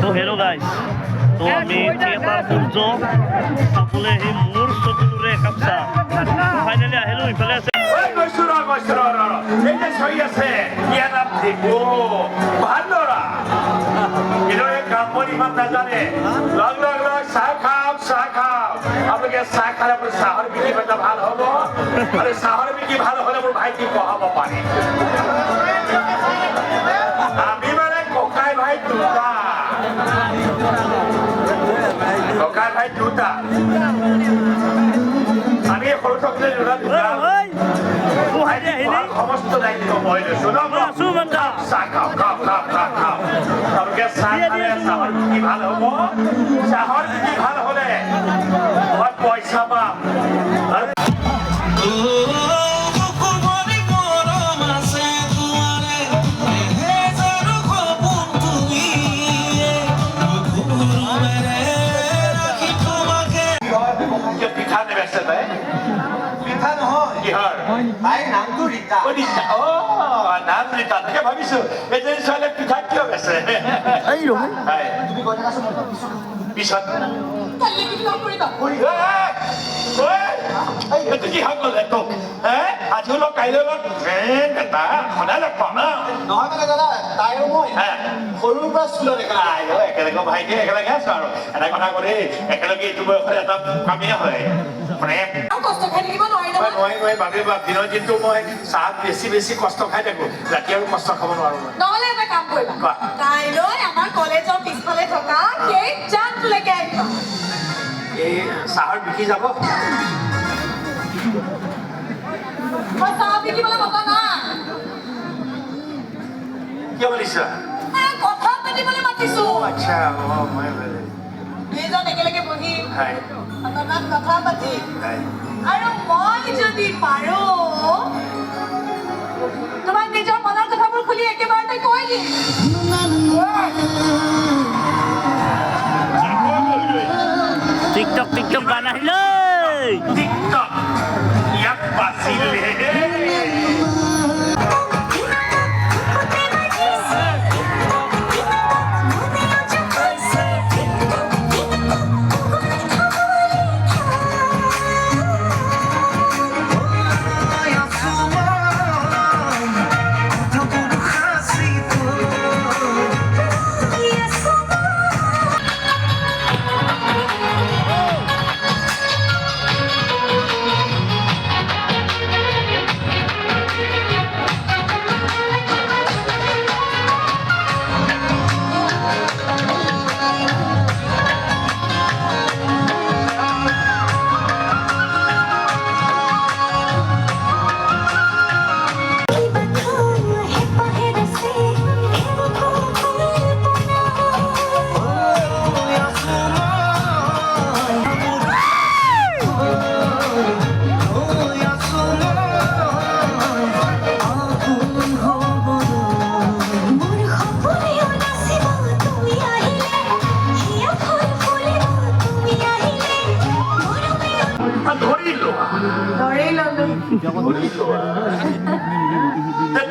তো hello' guys, তো আমি থিয়েটাৰ সূৰ্য চাবলৈ সেই মোৰ চকুটোৰে একাপ চাহ ফাইনেলি আহিলোঁ। ইফালে আছে আপোনালোকে চাহ খালে মোৰ চাহৰ বিক্ৰী এটা ভাল হ'ব আৰু চাহৰ বিক্ৰী ভাল হ'লে মোৰ ভাইটি পঢ়াব পাৰে। আমি মানে ককাই ভাই দুটা, ককাই ভাই দুটা। আমি সৰু থাকোঁতে দুটা সমস্ত দায়িত্ব মই লৈছো ন। চাহ খাওঁ খাওঁ খাওঁ খাওঁ খাওঁ আপোনালোকে চাহ খালে চাহৰ বিক্ৰী ভাল হ'ব। চাহৰ বিক্ৰী ভাল হ'লে মই পইচা পাম। পিঠা নেবেচে তাই? পিঠা নহয়, কিহৰ? তাইৰ নামটো ৰীতা। নাম ৰীতা, তাকে ভাবিছো এজনী ছোৱালীয়ে পিঠা কিয় বেচে? পিছত এইটো কি হৈ গ'ল তোক? আজিও লগ কাইলৈ লগ সদায় লগ পাওঁ ন? নহয় মানে দাদা, তাইও মই সৰুৰ পৰা স্কুলত একেলগে ভাইটি একেলগে আছো আৰু এটা কথা ক'লে একেলগে এইটো বয়সত এটা কামেই হয়। নোৱাৰি ভাবি বা দিনৰ দিনটো মই চাহ বেছি কষ্ট খাই থাকো, ৰাতি আৰু কষ্ট খাব নোৱাৰো। নহ'লে এটা কাম কৰিবা, কাইলৈ আমাৰ কলেজৰ পিছফালে থকা সেই জানটোলৈকে আহিবা। এই চাহৰ বিকি যাব? মই চাহ বিকিবলৈ মতা নাই। কিয় বুলিছা? কথা পাতিবলৈ মাতিছো। আচ্ছা, মই দুইজন একেলগে বহি অকণমান কথা পাতি আৰু মই যদি পাৰো তোমাক নিজৰ মনৰ কথাবোৰ খুলি একেবাৰতে কৈ দিম। টিকটক গান আহিলে। টিকটক ইয়াক বাচিলে।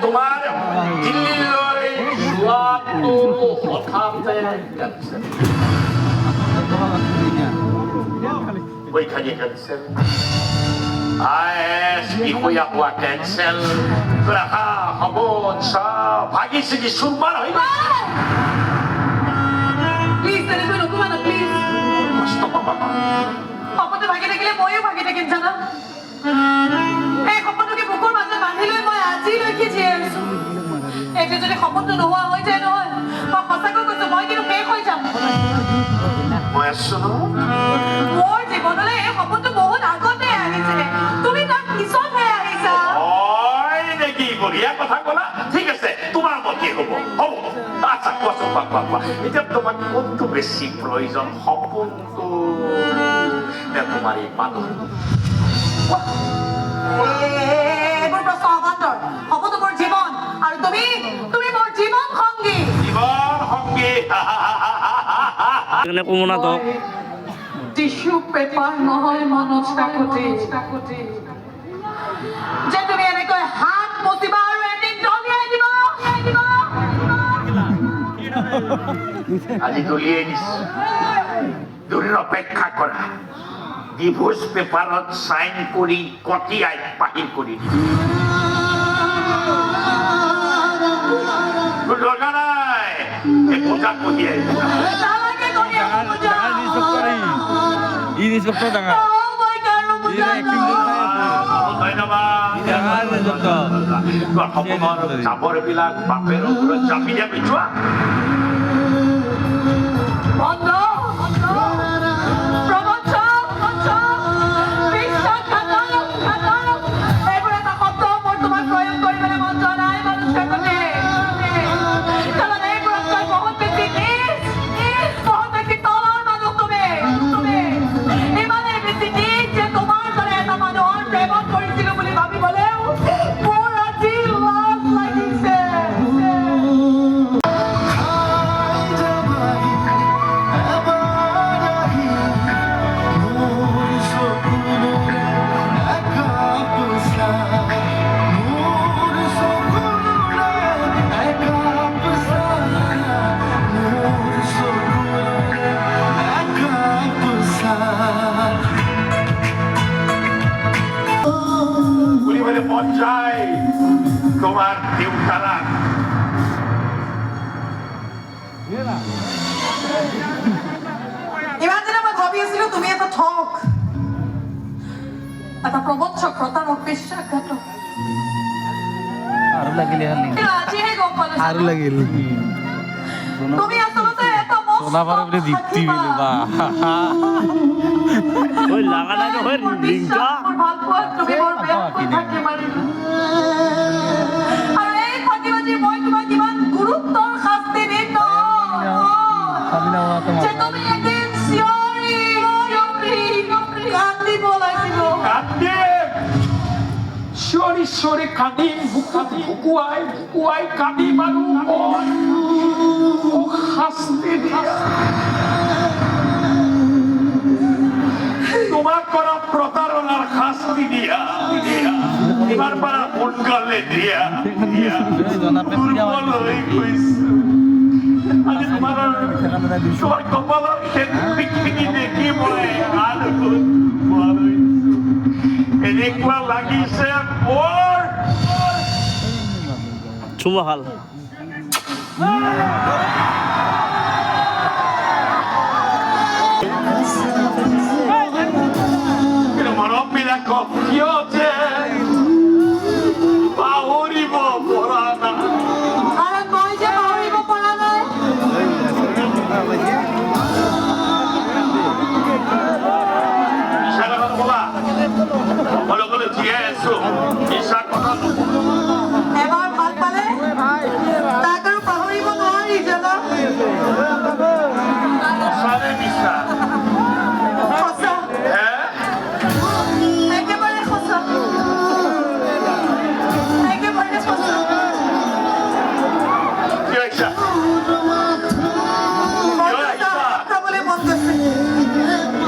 তোমাৰ দিল্লীলৈ যোৱাটো হঠাতে পৰীক্ষা কেঞ্চেল, IAS বিষয়া হোৱা কেঞ্চেল, ৰাহা হ'ব চব ভাগি ছিগি চুৰমাৰ হৈ গ'ল। প্লিজ তেনেকৈ নকবা না, প্লিজ। কষ্ট পাবা। সপোনটো ভাগি থাকিলে ময়ো ভাগি থাকিম জানা। এই সপোনটোকে বুকুৰ মাজত বান্ধি লৈ মই আজিলৈকে জীয়াই আছো। এতিয়া যদি সপোনটো নোহোৱা হৈ যায় নহয়, মই সঁচাকৈ কৈছো মই কিন্তু শেষ হৈ যাম। মই আছো ন? মোৰ জীৱনলৈ এই সপোনটো বহুত আগতে আহিছিলে, তুমি তাৰ পিছতহে আহিছা। হয় নেকি? বঢ়িয়া কথা ক'লা। ঠিক আছে, তোমাৰ মতে হ'ব। হ'ব, আচ্ছা কোৱাচোন, কোৱা। এতিয়া তোমাক কোনটো বেছি প্ৰয়োজন, সপোনটো নে তোমাৰ এই মানুহ? এইবোৰ প্ৰশ্ন অবান্তৰ। সপোনটো মোৰ জীৱন আৰু তুমি মোৰ জীৱন সংগী। জীৱন সংগী। কোমনা তো টিস্যু পেপাৰ নহয় মনত কাকতি, যে তুমি এনেকৈ হাত মচিবা আৰু এদিন দলিয়াই দিব। আজি দলিয়াই দিছে দূরের অপেক্ষা করা ডিভোর্স পেপারত সাইন করে কটি আইন বাহির করে দিছে দরকার নাই এই পূজা করিয়ে নালাগে করি aku puja. Ini inspektor jangan. Oh my God, lu puja. ধন্যবাদ অসমৰ জাবৰবিলাক বাপেৰ ওপৰত জাপি দিয়া বিচোৱা বন্ধ বন্ধ প্ৰবঞ্চক বিশ্বাসঘাতক এইবোৰ এটা শব্দ মোৰ তোমাক প্ৰয়োগ কৰিবলৈ মন যোৱা নাই মানুষৰ প্ৰতি কাৰণ এইবোৰতকৈ বহুত বেছি বহুত বেছি তলৰ মানুহ তুমি ইমানেই বেছি নীচ যে তোমাৰ দৰে এটা মানুহৰ প্ৰেমত কৰিছিলো বুলি ভাবিবলৈও মোৰ আজি লাজ লাগিছে বলিবলৈ মন যায় তোমাৰ দেউতাৰাক ইমান দিনে মই ভাবি আছিলো তুমি এটা ঠগ এটা প্ৰবঞ্চক প্ৰতাৰক বিশ্বাসঘাতক Aru lagi lihat nih. কিন্তু আজিহে গম পালো Aru lagi. তুমি আচলতে এটা মস্ত Kenapa baru dia dipti gitu, Pak? ঐ লাগা নাই নহয় লিংকা মোৰ ভাল পোৱা তুমি মোৰ বেয়া কথাকে মাৰিলা আৰু এই ফাঁকিবাজি মই তোমাক ইমান গুৰুত্বৰ শাস্তি দিম ন Kami nama teman. যে তুমি এদিন চিঞৰি কান্দিব লাগিব চিঞৰি চিঞৰি কান্দিম বুকুৱাই কান্দিম আৰু মোক শাস্তি দিয়া তোমাক কৰা প্ৰতাৰণাৰ শাস্তি দিয়া তোমাৰ পৰা সোনকালে দিয়া দুৰ্বল হৈ গৈছো আজি তোমাৰ কপালৰ খেতিখিনি দেখি মই এনেকুৱা লাগিছে মোৰ চুমা হাল কিন্তু মৰমবিলাকক কিয় যে পাহৰিব পৰা নাই আৰু মই যে পাহৰিব পৰা নাই মিছা কথা নক'বা সকলোকে জীয়াই আছো মিছা কথা এবাৰ ভাল পালে তাক আৰু পাহৰিব নোৱাৰি জানা সঁচাৰে মিছা সঁচা হে একেবাৰে সঁচা একেবাৰে সঁচা কি হৈছে খাবলৈ মন গৈছে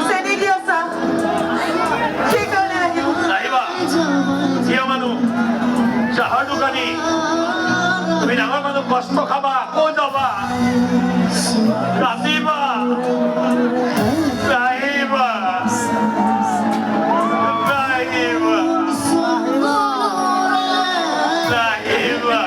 চেনি দি আছা সেইকাৰণে আহিব আহিবা জীয়া মানুহ চাহৰ দোকানী তুমি ডাঙৰ মানুহ কষ্ট খাবা আকৌ যাবা ৰাতিবা নাহিবা নাহিবা নাহিবা